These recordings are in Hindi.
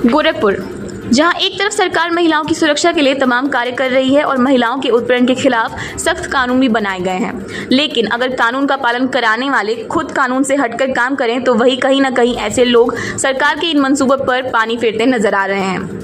गोरखपुर, जहां एक तरफ सरकार महिलाओं की सुरक्षा के लिए तमाम कार्य कर रही है और महिलाओं के उत्पीड़न के खिलाफ सख्त कानून भी बनाए गए हैं, लेकिन अगर कानून का पालन कराने वाले खुद कानून से हटकर काम करें तो वही कहीं न कहीं ऐसे लोग सरकार के इन मंसूबों पर पानी फेरते नजर आ रहे हैं।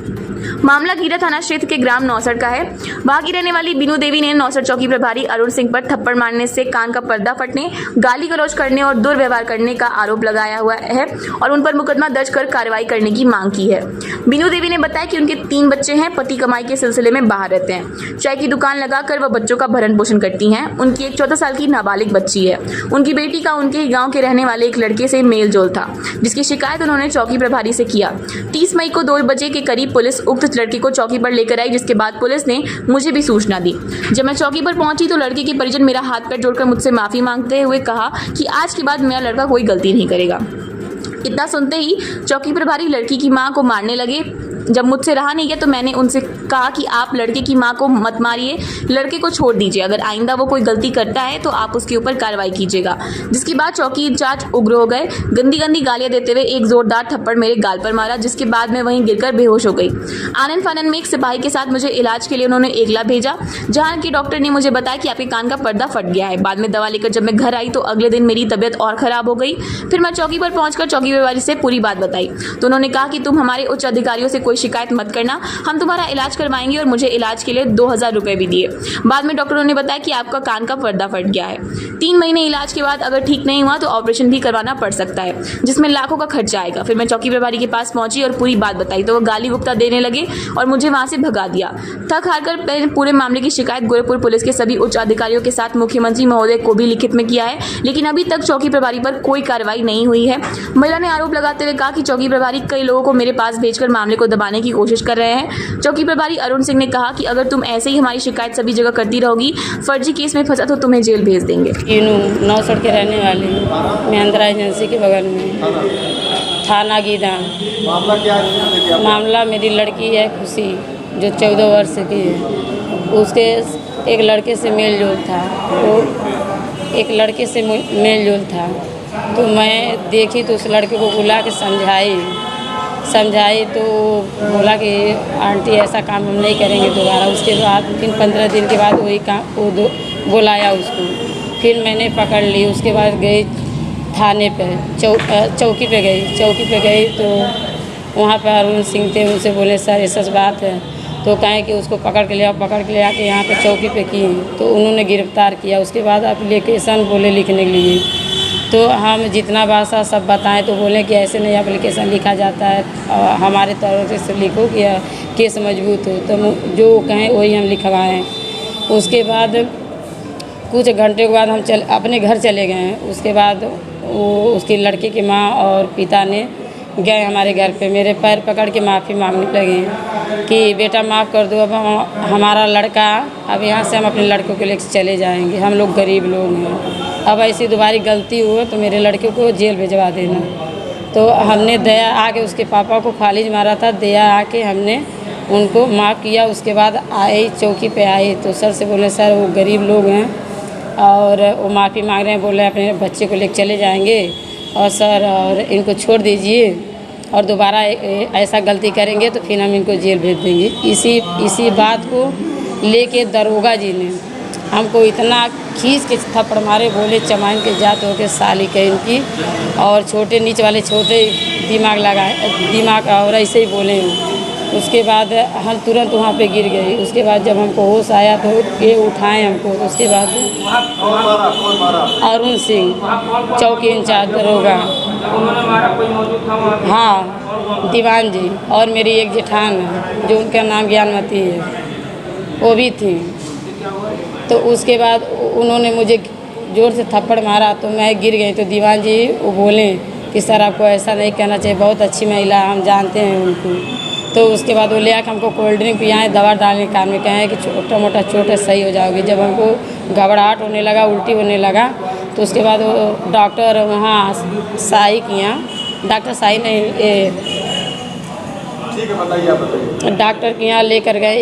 मामला गीरा थाना क्षेत्र के ग्राम नौसड़ का है। वहां की रहने वाली बीनू देवी ने नौसड़ चौकी प्रभारी अरुण सिंह पर थप्पड़ मारने से कान का पर्दा फटने, गाली गलौज करने और दुर्व्यवहार करने का आरोप लगाया हुआ है और उन पर मुकदमा दर्ज कर कार्रवाई करने की मांग की है। बीनू देवी ने बताया कि उनके 3 बच्चे हैं, पति कमाई के सिलसिले में बाहर रहते हैं, चाय की दुकान लगाकर वह बच्चों का भरण पोषण करती हैं। उनकी एक 14 साल की नाबालिग बच्ची है। उनकी बेटी का उनके ही गाँव के रहने वाले एक लड़के से मेल जोल था, जिसकी शिकायत उन्होंने चौकी प्रभारी से किया। 30 मई को 2 बजे के करीब पुलिस उक्त लड़के को चौकी पर लेकर आई, जिसके बाद पुलिस ने मुझे भी सूचना दी। जब मैं चौकी पर पहुंची तो लड़के के परिजन मेरा हाथ पैर जोड़कर मुझसे माफी मांगते हुए कहा कि आज के बाद मेरा लड़का कोई गलती नहीं करेगा। इतना सुनते ही चौकी प्रभारी लड़की की मां को मारने लगे। जब मुझसे रहा नहीं गया तो मैंने उनसे कहा कि आप लड़के की मां को मत मारिए, लड़के को छोड़ दीजिए, अगर आइंदा वो कोई गलती करता है तो आप उसके ऊपर कार्रवाई कीजिएगा। जिसके बाद चौकी इंचार्ज उग्र हो गए, गंदी गंदी गालियां देते हुए एक जोरदार थप्पड़ मेरे गाल पर मारा, जिसके बाद मैं वहीं गिरकर बेहोश हो गई। आनन फानन में एक सिपाही के साथ मुझे इलाज के लिए उन्होंने एकला भेजा, जहाँ की डॉक्टर ने मुझे बताया कि आपके कान का पर्दा फट गया है। बाद में दवा लेकर जब मैं घर आई तो अगले दिन मेरी तबीयत और खराब हो गई। फिर मैं चौकी पर पहुंचकर चौकी प्रभारी से पूरी बात बताई तो उन्होंने कहा कि तुम हमारे उच्च अधिकारियों से कोई शिकायत मत करना, हम तुम्हारा इलाज करवाएंगे और मुझे इलाज के लिए 2000 रुपए भी दिए। बाद में डॉक्टरों ने बताया कि आपका कान का पर्दा फट गया है। 3 महीने इलाज के बाद अगर ठीक नहीं हुआ तो ऑपरेशन भी करवाना पड़ सकता है, जिसमें लाखों का खर्चा आएगा। फिर मैं चौकी प्रभारी के पास पहुंची और पूरी बात बताई तो वो गाली गुप्ता देने लगे और मुझे वहां से भगा दिया। थक हारकर मैंने पूरे मामले की शिकायत गोरखपुर पुलिस के सभी उच्च अधिकारियों के साथ मुख्यमंत्री महोदय को भी लिखित में किया है, लेकिन अभी तक चौकी प्रभारी पर कोई कार्रवाई नहीं हुई है। महिला ने आरोप लगाते हुए कहा कि चौकी प्रभारी कई लोगों को मेरे पास भेजकर मामले को दबाने की कोशिश कर रहे हैं। चौकी प्रभारी अरुण सिंह ने कहा कि अगर तुम ऐसे ही हमारी शिकायत सभी जगह करती रहोगी, फर्जी केस में फंसा तो तुम्हें जेल भेज देंगे। नौसड़ के रहने वाली महिंद्रा एजेंसी के बगल में थाना गीदा। मामला मेरी लड़की है खुशी, जो 14 वर्ष की है। उसके एक लड़के से मेल जोल था, तो एक लड़के से मेल जोल था तो मैं देखी तो उस लड़के को बुला के समझाई तो बोला कि आंटी ऐसा काम हम नहीं करेंगे दोबारा। उसके बाद 15 दिन के बाद वही काम वो बुलाया उसको, फिर मैंने पकड़ ली। उसके बाद गई थाने पे, चौकी पे गई तो वहाँ पर अरुण सिंह थे। उनसे बोले सर ऐसा बात है, तो कहें कि उसको पकड़ के ले आके यहाँ पे चौकी पे किए, तो उन्होंने गिरफ्तार किया। उसके बाद एप्लीकेशन बोले लिखने के लिए, तो हम जितना भाषा सब बताएं तो बोलें कि ऐसे नहीं एप्लीकेशन लिखा जाता है, हमारे तरफ से लिखो कि केस मजबूत हो, तो जो कहें वही हम लिखवाएं। उसके बाद कुछ घंटे के बाद हम अपने घर चले गए हैं। उसके बाद वो उसकी लड़के की माँ और पिता ने गए हमारे घर पे, मेरे पैर पकड़ के माफ़ी मांगने लगे कि बेटा माफ़ कर दो, अब हमारा लड़का, अब यहाँ से हम अपने लड़कों को लेकर चले जाएंगे, हम लोग गरीब लोग हैं, अब ऐसी दोबारा गलती हुई तो मेरे लड़के को जेल भिजवा देना। तो हमने दया आके उसके पापा को फालिज मारा था, दया आके हमने उनको माफ़ किया। उसके बाद आई चौकी पे आई तो सर से बोले सर वो गरीब लोग हैं और वो माफ़ी मांग रहे हैं, बोले अपने बच्चे को लेकर चले जाएंगे और सर और इनको छोड़ दीजिए और दोबारा ऐसा गलती करेंगे तो फिर हम इनको जेल भेज देंगे। इसी बात को लेके दरोगा जी ने हमको इतना खींच के थप्पड़ मारे, बोले चमाइन के जात हो के साली के इनकी, और छोटे नीच वाले छोटे दिमाग और ऐसे ही बोले। उसके बाद हम तुरंत वहाँ पे गिर गए। उसके बाद जब हमको होश आया तो ये उठाए हमको। तो उसके बाद अरुण सिंह चौकी इंचार्ज दरोगा, हाँ दीवान जी, और मेरी एक जेठान है जो उनका नाम ज्ञानमती है, वो भी थी। तो उसके बाद उन्होंने मुझे ज़ोर से थप्पड़ मारा तो मैं गिर गई। तो दीवान जी वो बोले कि सर आपको ऐसा नहीं करना चाहिए, बहुत अच्छी महिला, हम जानते हैं उनको। तो उसके बाद वो ले आकर हमको कोल्ड ड्रिंक पियाएँ, दवा डालने के काम में कहें कि छोटा मोटा चोट है सही हो जाओगी। जब हमको घबराहट होने लगा, उल्टी होने लगा, तो उसके बाद वो डॉक्टर वहाँ साई के यहाँ, डॉक्टर साई नहीं, डॉक्टर के यहाँ लेकर गए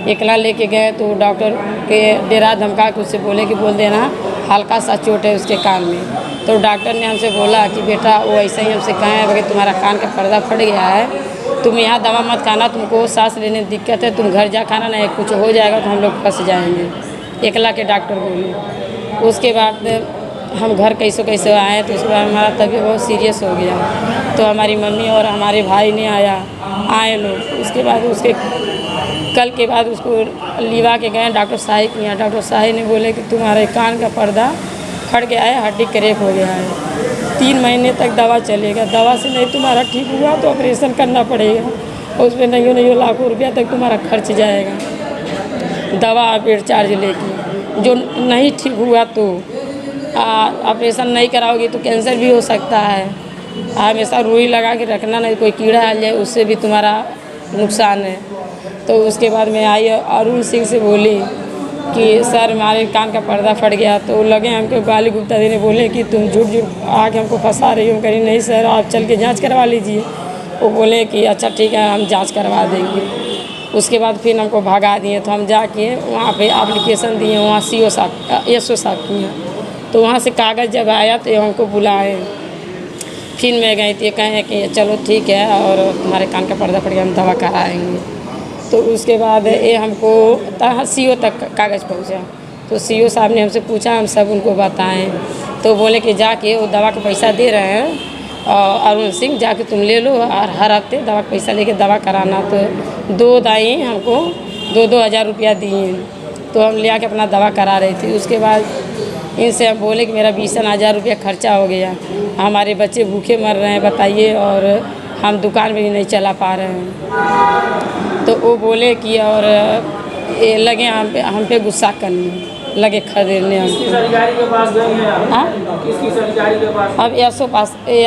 एकला लेके गए। तो डॉक्टर के डेरा धमका के उससे बोले कि बोल देना हल्का सा चोट है उसके कान में। तो डॉक्टर ने हमसे बोला कि बेटा वो ऐसे ही हमसे कहें कि तुम्हारा कान का पर्दा फट गया है तुम यहाँ दवा मत खाना, तुमको सांस लेने में दिक्कत है, तुम घर जा खाना, नहीं कुछ हो जाएगा तो हम लोग फंस जाएंगे। एकला के डॉक्टर बोले। उसके बाद हम घर कैसे आए तो उसके बाद हमारा तबीयत बहुत सीरियस हो गया। तो हमारी मम्मी और हमारे भाई ने आए लोग। उसके बाद उसके कल के बाद उसको लिवा के गए डॉक्टर साहिब के यहाँ। डॉक्टर साहिब ने बोले कि तुम्हारे कान का पर्दा फट गया है, हड्डी क्रैक हो गया है, 3 महीने तक दवा चलेगा, दवा से नहीं तुम्हारा ठीक हुआ तो ऑपरेशन करना पड़ेगा, और उसमें नहीं लाखों रुपया तक तुम्हारा खर्च जाएगा दवा बेड चार्ज लेके। जो नहीं ठीक हुआ तो ऑपरेशन नहीं कराओगी तो कैंसर भी हो सकता है। हमेशा रुई लगा के रखना, नहीं कोई कीड़ा आ जाए उससे भी तुम्हारा नुकसान है। तो उसके बाद मैं आई अरुण सिंह से बोली कि सर हमारे कान का पर्दा फट गया। तो लगे हमको गाली गुप्ता देने, बोले कि तुम झूठ आके हमको फंसा रही हो। कहीं नहीं सर, आप चल के जांच करवा लीजिए। वो बोले कि अच्छा ठीक है, हम जांच करवा देंगे। उसके बाद फिर हमको भगा दिए। तो हम जाके वहाँ पे एप्लीकेशन दिए, वहाँ CO साहब SO साहब किए। तो वहाँ से कागज़ जब आया तो हमको बुलाए। फिर मैं गई थी, कहें कि चलो ठीक है और तुम्हारे कान का पर्दा फट गया, हम दवा कराएंगे। तो उसके बाद ये हमको CO तक कागज़ पहुँचा। तो CO साहब ने हमसे पूछा, हम सब उनको बताएं। तो बोले कि जाके वो दवा का पैसा दे रहे हैं अरुण सिंह, जाके तुम ले लो और हर हफ्ते दवा का पैसा लेके दवा कराना। तो 2 दाई हमको 2-2 हज़ार रुपया दिए। तो हम ले आके अपना दवा करा रही थी। उसके बाद इनसे हम बोले कि मेरा 20 हज़ार रुपया खर्चा हो गया, हमारे बच्चे भूखे मर रहे हैं बताइए, और हम दुकान में भी नहीं चला पा रहे हैं। तो वो बोले कि और ये लगे हम पे गुस्सा करने लगे, खदेड़ने हमको। अधिकारी के पास गए हैं आप? किस अधिकारी के पास? अब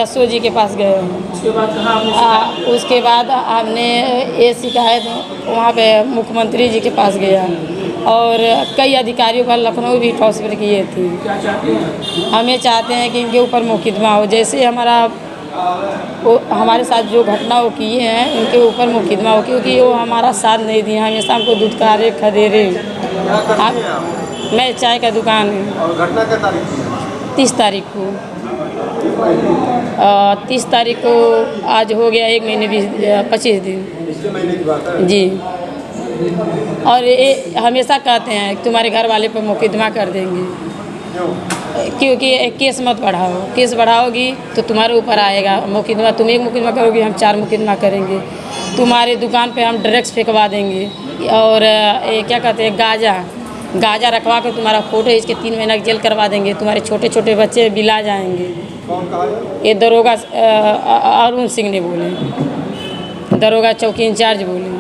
SO जी के पास गए हैं। उसके बाद कहाँ आपने उसके बाद हमने ये शिकायत वहाँ पे मुख्यमंत्री जी के पास गया, और कई अधिकारियों पर लखनऊ भी ट्रांसफ़र किए थे। क्या चाहते हैं? हमें चाहते हैं कि इनके ऊपर मुकदमा हो, जैसे हमारे साथ जो घटना वो किए हैं उनके ऊपर मुकदमा हो, क्योंकि वो हमारा साथ नहीं दिए, हमेशा हमको दुत्कारे खदेड़े। मैं चाय का दुकान है। और घटना क्या तारीख थी? 30 तारीख को 30 तारीख को आज हो गया 1 महीने 25 दिन। पिछले महीने की बात है जी। और ये हमेशा कहते हैं कि तुम्हारे घर वाले पर मुकदमा कर देंगे, क्योंकि केस मत बढ़ाओ, केस बढ़ाओगी तो तुम्हारे ऊपर आएगा मुकदमा। तुम एक मुकदमा करोगी, हम 4 मुकदमा करेंगे। तुम्हारे दुकान पे हम ड्रग्स फेंकवा देंगे, और ये क्या कहते हैं गाजा रखवा कर तुम्हारा फोटो इसके 3 महीना की जेल करवा देंगे। तुम्हारे छोटे छोटे बच्चे बिला जाएंगे। कौन कहा है? ये दरोगा अरुण सिंह ने बोले, दरोगा चौकी इंचार्ज बोले।